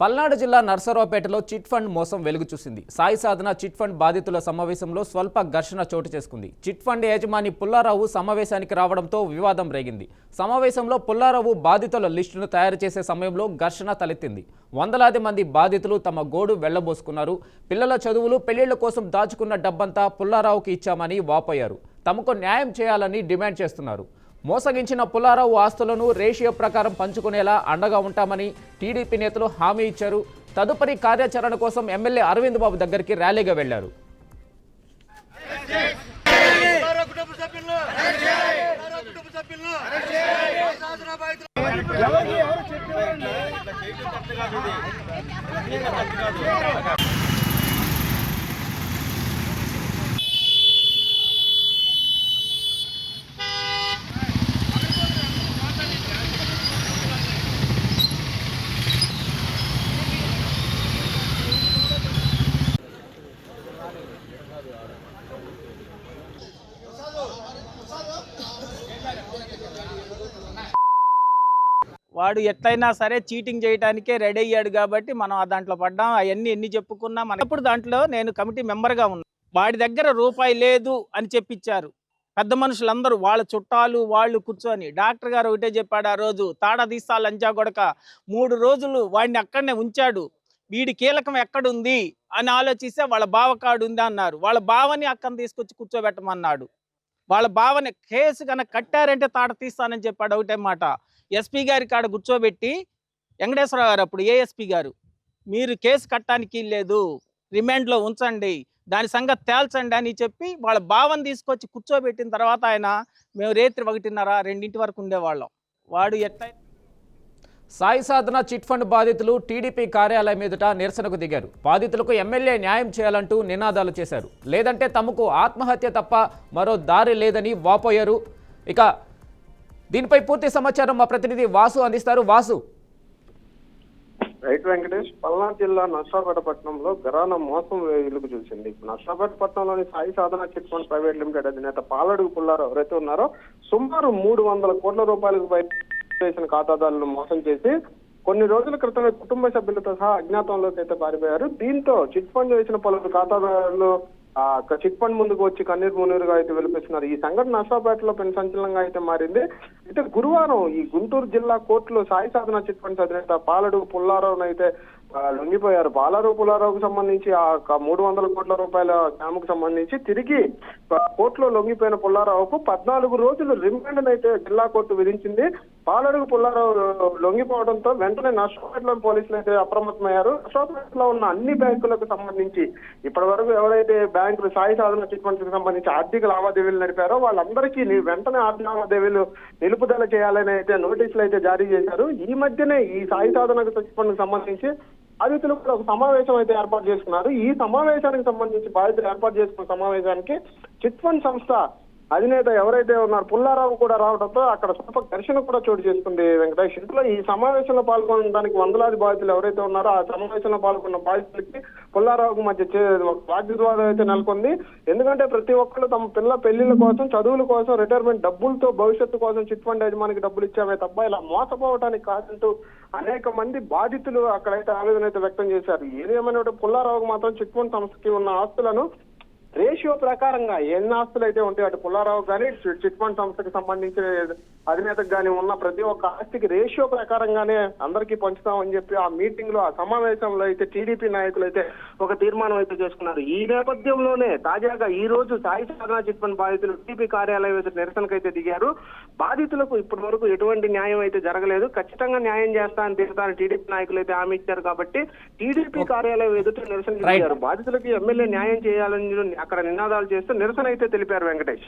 పల్నాడు జిల్లా నర్సరావుపేటలో chit fund మోసం వెలుగు చూసింది. సాయి సాధన చిట్ ఫండ్ బాధితుల సమావేశంలో స్వల్ప ఘర్షణ చోటు చేసుకుంది. చిట్ ఫండ్ యజమాని పుల్లారావు సమావేశానికి రావడంతో వివాదం రేగింది. సమావేశంలో పుల్లారావు బాధితుల లిస్టును తయారు చేసే సమయంలో ఘర్షణ తలెత్తింది. వందలాది మంది బాధితులు తమ గోడు వెళ్లబోసుకున్నారు. పిల్లల చదువులు పెళ్లిళ్ల కోసం దాచుకున్న డబ్బంతా పుల్లారావుకి ఇచ్చామని వాపోయారు. తమకు న్యాయం చేయాలని డిమాండ్ చేస్తున్నారు. మోసగించిన పుల్లారావు ఆస్తులను రేషియో ప్రకారం పంచుకునేలా అండగా ఉంటామని టీడీపీ నేతలు హామీ ఇచ్చారు. తదుపరి కార్యాచరణ కోసం ఎమ్మెల్యే అరవింద్ బాబు దగ్గరికి ర్యాలీగా వెళ్లారు. వాడు ఎట్లయినా సరే చీటింగ్ చేయడానికే రెడీ అయ్యాడు కాబట్టి మనం దాంట్లో పడ్డాం. అవన్నీ ఎన్ని చెప్పుకున్నా మనప్పుడు దాంట్లో నేను కమిటీ మెంబర్గా ఉన్నా. వాడి దగ్గర రూపాయి లేదు అని చెప్పించారు పెద్ద మనుషులందరూ, వాళ్ళ చుట్టాలు వాళ్ళు కూర్చొని. డాక్టర్ గారు ఒకటే చెప్పాడు ఆ రోజు, తాడా తీస్తా లంజా కొడక 3 రోజులు వాడిని అక్కడనే ఉంచాడు. వీడి కీలకం ఎక్కడుంది అని ఆలోచిస్తే వాళ్ళ బావ కాడు ఉంది అన్నారు. వాళ్ళ బావని అక్కని తీసుకొచ్చి కూర్చోబెట్టమన్నాడు. వాళ్ళ బావని కేసు కనుక కట్టారంటే తాట తీస్తానని చెప్పాడు. ఒకటే మాట ఎస్పీ గారి కాడ కూర్చోబెట్టి, వెంకటేశ్వరరావు గారు అప్పుడు ఏఎస్పీ గారు, మీరు కేసు కట్టడానికి లేదు, రిమాండ్లో ఉంచండి, దాని సంగతి తేల్చండి అని చెప్పి వాళ్ళ భావం తీసుకొచ్చి కూర్చోబెట్టిన తర్వాత ఆయన మేము రేత్రి 1:30-2 వరకు ఉండేవాళ్ళం. వాడు ఎట్లయినా సాయి సాధన చిట్ ఫండ్ బాధితులు టీడీపీ కార్యాలయం ఎదుట నిరసనకు దిగారు. బాధితులకు ఎమ్మెల్యే న్యాయం చేయాలంటూ నినాదాలు చేశారు. లేదంటే తమకు ఆత్మహత్య తప్ప మరో దారి లేదని వాపోయారు. ఇక దీనిపై పూర్తి సమాచారం మా ప్రతినిధి వాసు అందిస్తారు. వాసు. రైట్ వెంకటేష్, పల్నాడు జిల్లా నర్సాపేట పట్టణంలో ఘరానా మోసం వెలుగు చూసింది. నర్సాపేట పట్టణంలోని సాయి సాధన చిట్ ఫండ్ ప్రైవేట్ లిమిటెడ్ అధినేత పాలడుగు పుల్లారావు ఎవరైతే ఉన్నారో సుమారు 300 కోట్ల రూపాయలకు పైన ఖాతాదారులను మోసం చేసి కొన్ని రోజుల క్రితమే కుటుంబ సభ్యులతో సహా అజ్ఞాతంలోకి అయితే పారిపోయారు. దీంతో చిట్ ఫండ్ వేసిన పలువురు ఖాతాదారులు చిట్ ఫండ్ ముందుకు వచ్చి కన్నీరు మున్నీరుగా అయితే వెలిపిస్తున్నారు. ఈ సంఘటన నర్సాపేటలో పెను సంచలనంగా అయితే మారింది. అయితే గురువారం ఈ గుంటూరు జిల్లా కోర్టులో సాయి సాధన చిట్ ఫండ్ అధినేత పాలడుగు పుల్లారావును అయితే లొంగిపోయారు. పుల్లారావుకు సంబంధించి ఆ 300 కోట్ల రూపాయల స్కామ్కు సంబంధించి తిరిగి కోర్టులో లొంగిపోయిన పుల్లారావుకు 14 రోజులు రిమాండ్ అయితే జిల్లా కోర్టు విధించింది. పాలడుగు పుల్లారావు లొంగిపోవడంతో వెంటనే నర్సాపేటలోని పోలీసులు అయితే అప్రమత్తమయ్యారు. నర్సాపేటలో ఉన్న అన్ని బ్యాంకులకు సంబంధించి ఇప్పటి వరకు ఎవరైతే బ్యాంకులు సాయి సాధన చిట్ ఫండ్ కి సంబంధించి ఆర్థిక లావాదేవీలు నడిపారో వాళ్ళందరికీ వెంటనే ఆర్థిక లావాదేవీలు నిలుపుదల చేయాలని అయితే నోటీసులు అయితే జారీ చేశారు. ఈ మధ్యనే ఈ సాయి సాధన చిట్ ఫండ్ కి సంబంధించి బాధితులు కూడా ఒక సమావేశం అయితే ఏర్పాటు చేసుకున్నారు. ఈ సమావేశానికి సంబంధించి బాధితులు ఏర్పాటు చేసుకున్న సమావేశానికి చిట్ ఫండ్ సంస్థ అధినేత ఎవరైతే ఉన్నారు పుల్లారావు కూడా రావడంతో అక్కడ స్వల్ప ఘర్షణ కూడా చోటు చేసుకుంది. వెంకటేష్, ఇంట్లో ఈ సమావేశంలో పాల్గొనడానికి వందలాది బాధితులు ఎవరైతే ఉన్నారో ఆ సమావేశంలో పాల్గొన్న బాధితులకి పుల్లారావుకు మధ్య వాగ్వివాదం అయితే నెలకొంది. ఎందుకంటే ప్రతి ఒక్కరు తమ పిల్లల పెళ్లిళ్ళ కోసం, చదువుల కోసం, రిటైర్మెంట్ డబ్బులతో భవిష్యత్తు కోసం చిట్ ఫండ్ యజమానికి డబ్బులు ఇచ్చామే తప్ప ఇలా మోసపోవడానికి కాదంటూ అనేక మంది బాధితులు అక్కడైతే ఆవేదన అయితే వ్యక్తం చేశారు. ఏదేమైనా పుల్లారావుకు మాత్రం చిట్ ఫండ్ సంస్థకి ఉన్న ఆస్తులను రేషియో ప్రకారంగా ఎన్ని ఆస్తులు అయితే ఉంటాయి, అటు పుల్లారావు కానీ చిట్ ఫండ్ సంస్థకి సంబంధించిన అధినేతకు కానీ ఉన్న ప్రతి ఒక్క ఆస్తికి రేషియో ప్రకారంగానే అందరికీ పంచుతామని చెప్పి ఆ మీటింగ్ లో, ఆ సమావేశంలో అయితే టీడీపీ నాయకులు అయితే ఒక తీర్మానం అయితే చేసుకున్నారు. ఈ నేపథ్యంలోనే తాజాగా ఈ రోజు సాయి సాధన చిట్ ఫండ్ బాధితులు టీడీపీ కార్యాలయం అయితే నిరసనకు అయితే దిగారు. బాధితులకు ఇప్పటి వరకు ఎటువంటి న్యాయం అయితే జరగలేదు, ఖచ్చితంగా న్యాయం చేస్తా అని తీరుతానని టీడీపీ నాయకులు అయితే హామీ ఇచ్చారు. కాబట్టి టీడీపీ కార్యాలయం ఎదుట నిరసన దిగారు. బాధితులకు ఎమ్మెల్యే న్యాయం చేయాలని అక్కడ నినాదాలు చేస్తూ నిరసన అయితే తెలిపారు. వెంకటేష్.